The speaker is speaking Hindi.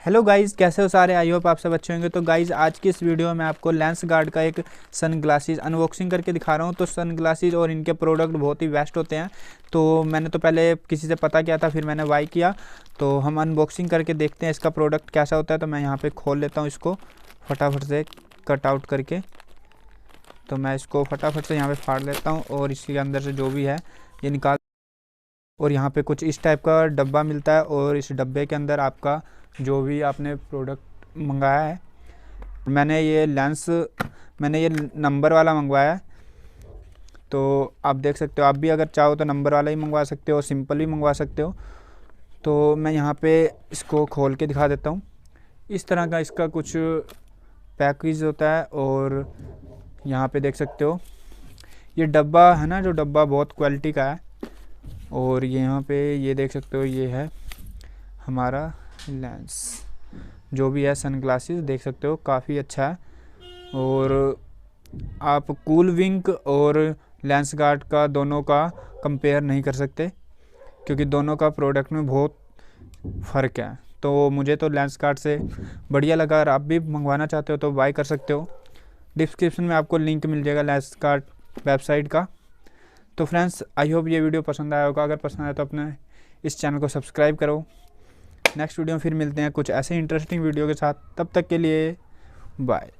हेलो गाइज़, कैसे हो सारे। आई होप आप सब अच्छे होंगे। तो गाइज़ आज की इस वीडियो में आपको लेंसगार्ड का एक सन ग्लासेस अनबॉक्सिंग करके दिखा रहा हूँ। तो सन ग्लासेस और इनके प्रोडक्ट बहुत ही बेस्ट होते हैं। तो मैंने तो पहले किसी से पता किया था, फिर मैंने बाय किया। तो हम अनबॉक्सिंग करके देखते हैं इसका प्रोडक्ट कैसा होता है। तो मैं यहाँ पर खोल लेता हूँ इसको फटाफट से कट आउट करके। तो मैं इसको फटाफट से यहाँ पर फाड़ लेता हूँ और इसके अंदर से जो भी है ये निकाल। और यहाँ पे कुछ इस टाइप का डब्बा मिलता है और इस डब्बे के अंदर आपका जो भी आपने प्रोडक्ट मंगाया है, मैंने ये नंबर वाला मंगवाया है। तो आप देख सकते हो, आप भी अगर चाहो तो नंबर वाला ही मंगवा सकते हो, सिंपल भी मंगवा सकते हो। तो मैं यहाँ पे इसको खोल के दिखा देता हूँ। इस तरह का इसका कुछ पैकेज होता है और यहाँ पे देख सकते हो ये डब्बा है ना, जो डब्बा बहुत क्वालिटी का है। और यहाँ पे ये देख सकते हो ये है हमारा लेंस, जो भी है सन ग्लासेस, देख सकते हो काफ़ी अच्छा है। और आप कूल विंक और लेंसगार्ड का दोनों का कंपेयर नहीं कर सकते, क्योंकि दोनों का प्रोडक्ट में बहुत फ़र्क है। तो मुझे तो लेंसगार्ड से बढ़िया लगा। अगर आप भी मंगवाना चाहते हो तो बाय कर सकते हो। डिस्क्रिप्शन में आपको लिंक मिल जाएगा लेंसगार्ड वेबसाइट का। तो फ्रेंड्स, आई होप ये वीडियो पसंद आया होगा। अगर पसंद आया तो अपने इस चैनल को सब्सक्राइब करो। नेक्स्ट वीडियो में फिर मिलते हैं कुछ ऐसे इंटरेस्टिंग वीडियो के साथ। तब तक के लिए बाय।